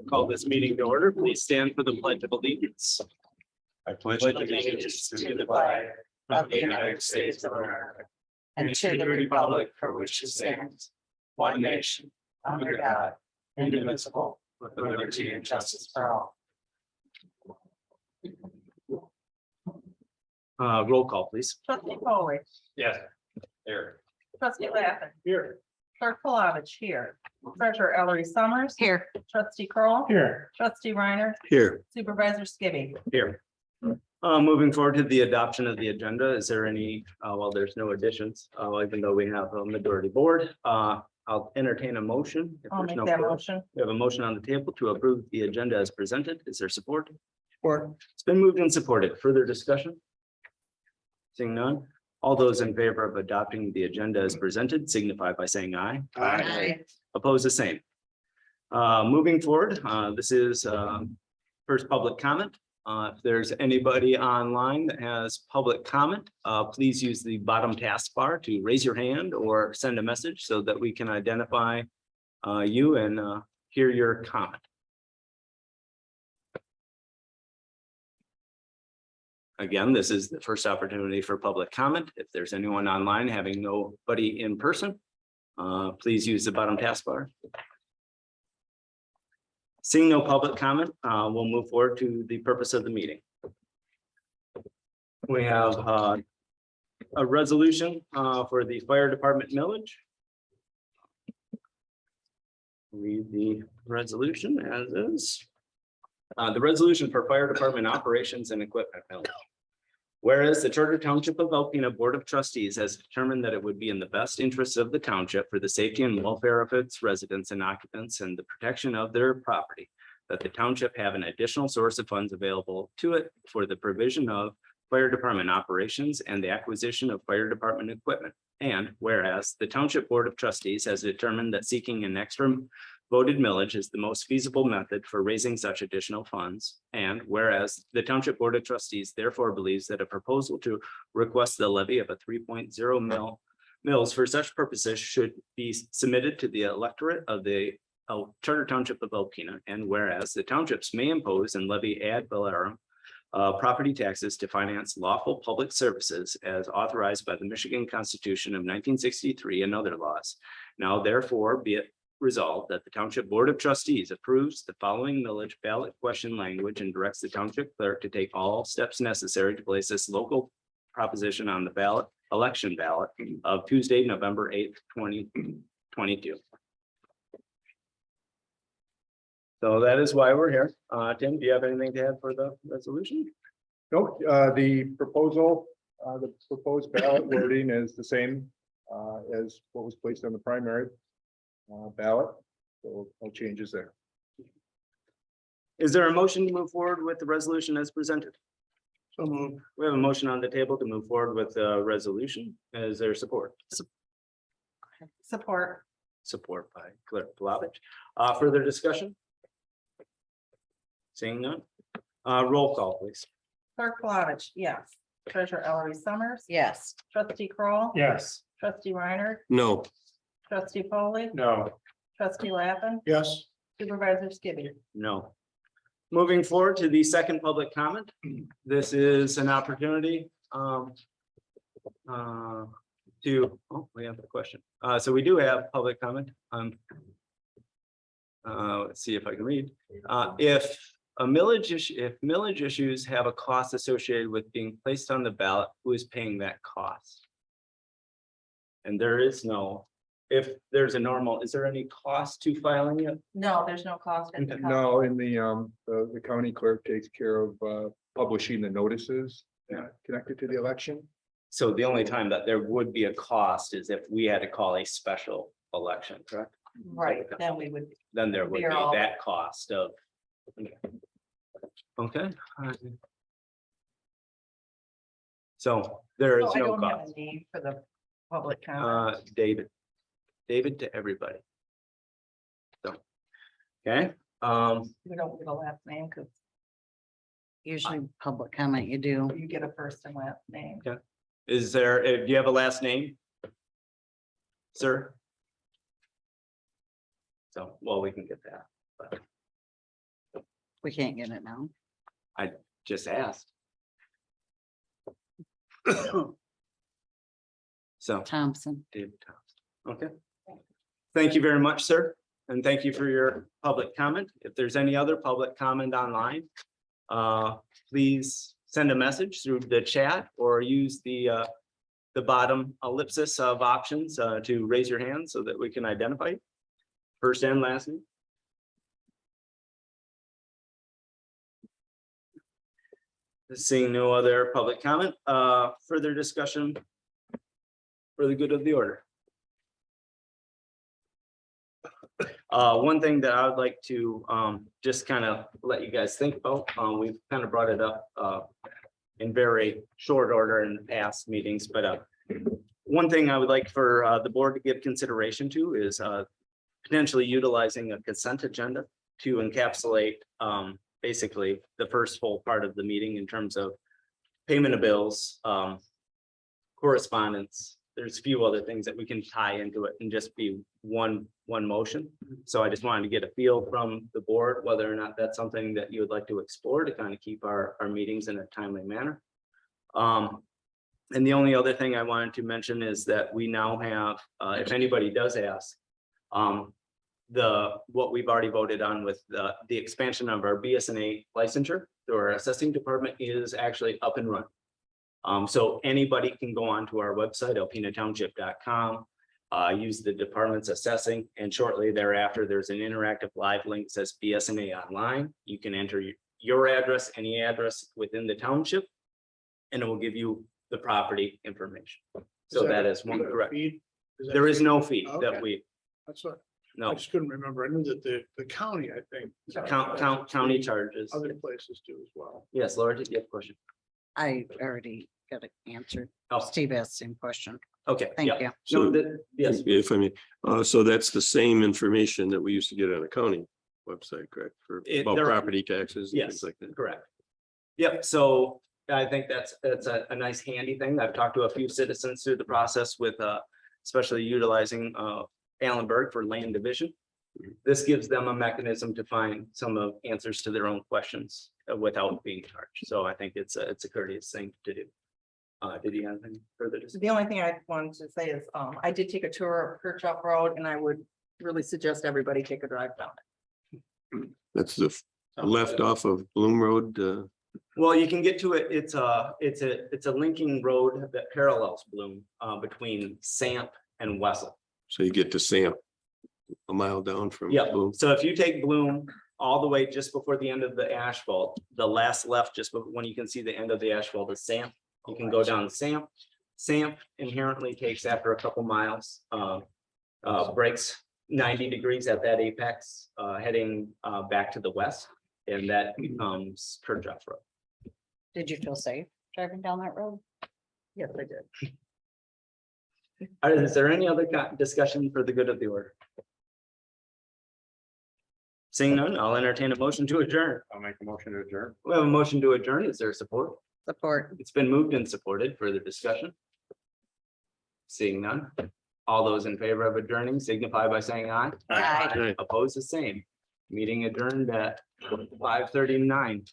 Call this meeting to order. Please stand for the pledge of allegiance. I pledge allegiance to the flag of the United States of America and to the republic for which it stands, one nation, under God, indivisible, with liberty and justice for all. Roll call, please. Trustee Foley, Yes. Here. trustee Lappin, Here. clerk Palovich here, treasurer Ellery Summers. Here. Trustee Kroll, Here. trustee Reiner, Here. supervisor Skibby. Here. Moving forward to the adoption of the agenda, is there any, well, there's no additions, even though we have a majority board, I'll entertain a motion. If I'll there's make no that further- motion. We have a motion on the table to approve the agenda as presented. Is there support? Support. It's been moved and supported. Further discussion? Seeing none, all those in favor of adopting the agenda as presented signify by saying aye. Aye. Oppose the same. Moving forward, this is first public comment. If there's anybody online that has public comment, please use the bottom taskbar to raise your hand or send a message so that we can identify you and hear your comment. Again, this is the first opportunity for public comment. If there's anyone online having nobody in person, please use the bottom taskbar. Seeing no public comment, we'll move forward to the purpose of the meeting. We have a resolution for the fire department millage. Read the resolution as is. The resolution for fire department operations and equipment millage. Whereas the Charter Township of Alpena Board of Trustees has determined that it would be in the best interests of the township for the safety and welfare of its residents and occupants and the protection of their property, that the township have an additional source of funds available to it for the provision of fire department operations and the acquisition of fire department equipment. And whereas the Township Board of Trustees has determined that seeking an extra voted millage is the most feasible method for raising such additional funds. And whereas the Township Board of Trustees therefore believes that a proposal to request the levy of a 3.0 mills for such purposes should be submitted to the electorate of the Charter Township of Alpena. And whereas the townships may impose and levy ad valorem property taxes to finance lawful public services as authorized by the Michigan Constitution of 1963 and other laws. Now therefore be it resolved that the Township Board of Trustees approves the following millage ballot question language and directs the township clerk to take all steps necessary to place this local proposition on the ballot, election ballot of Tuesday, November 8th, 2022. So that is why we're here. Tim, do you have anything to add for the resolution? No, the proposed ballot wording is the same as what was placed on the primary ballot. So no changes there. Is there a motion to move forward with the resolution as presented? So moved. We have a motion on the table to move forward with the resolution. Is there support? Support. Support by Clerk Palovich. Further discussion? Seeing none. Roll call, please. Clerk Palovich, yes. Treasurer Ellery Summers. Yes. Trustee Kroll, Yes. trustee Reiner, No. trustee Foley, No. trustee Lappin, Yes. supervisor Skibby. No. Moving forward to the second public comment. This is an opportunity we have a question. So we do have public comment. Let's see if I can read. If millage issues have a cost associated with being placed on the ballot, who is paying that cost? And there is no, if there's a normal, is there any cost to filing it? No, there's no cost. in the county. No, in the county clerk takes care of publishing the notices connected to the election. So the only time that there would be a cost is if we had to call a special election, correct? Right, then we would, Then there would be Bear all that cost of. Okay. So there is so I no don't have cost. a name for the public comment. David to everybody. So, okay, We don't get a last name because Usually public comment you do. you get a first and last name. is there, do you have a last name? Sir? So, well, we can get that, but We can't get it now. Just asked. So, Thompson. David Thompson. Okay. Thank you very much, sir. And thank you for your public comment. If there's any other public comment online, please send a message through the chat or use the bottom ellipsis of options to raise your hand so that we can identify you. First and last name. Seeing no other public comment, further discussion for the good of the order. One thing that I would like to just kind of let you guys think about, we've kind of brought it up in very short order in past meetings, but one thing I would like for the board to give consideration to is potentially utilizing a consent agenda to encapsulate basically the first full part of the meeting in terms of payment of bills, correspondence. There's a few other things that we can tie into it and just be one motion. So I just wanted to get a feel from the board, whether or not that's something that you would like to explore to kind of keep our meetings in a timely manner. And the only other thing I wanted to mention is that we now have, if anybody does ask, what we've already voted on with the expansion of our BSNA licensure through our assessing department is actually up and running. So anybody can go onto our website, alpenatownship.com, use the department's assessing, and shortly thereafter, there's an interactive live link that says BSNA online. You can enter your address, any address within the township, and it will give you the property information. So that is one correct. There is no fee that we, That's what, no, I just couldn't remember. I knew that the county, I think. county charges. Other places do as well. Yes, Laura, did you have a question? I already got it answered. Oh, Steve asked the same question. okay. Thank yeah. you. No, yes, If I may, so that's the same information that we used to get on a county website, correct? For about there- property taxes and yes, things like that. correct. Yep, so I think that's a nice handy thing. I've talked to a few citizens through the process with especially utilizing Allenberg for land division. This gives them a mechanism to find some of answers to their own questions without being charged. So I think it's a courteous thing to do. Did you have any further? The only thing I wanted to say is, I did take a tour of Kirkhope Road and I would really suggest everybody take a drive down it. That's the left off of Bloom Road. Well, you can get to it. It's a linking road that parallels Bloom between Samp and Wessel. So you get to Samp a mile down from Yeah, Bloom. so if you take Bloom all the way just before the end of the asphalt, the last left, just when you can see the end of the asphalt is Samp, you can go down Samp. Samp inherently takes after a couple miles, breaks 90 degrees at that apex, heading back to the west, and that becomes Kirkhope Road. Did you feel safe driving down that road? Yes, I did. Is there any other discussion for the good of the order? Seeing none, I'll entertain a motion to adjourn. I'll make a motion to adjourn. We have a motion to adjourn. Is there support? Support. It's been moved and supported. Further discussion? Seeing none. All those in favor of adjourning signify by saying aye. Aye. Aye. Opposed, the same. Meeting adjourned at 5:39.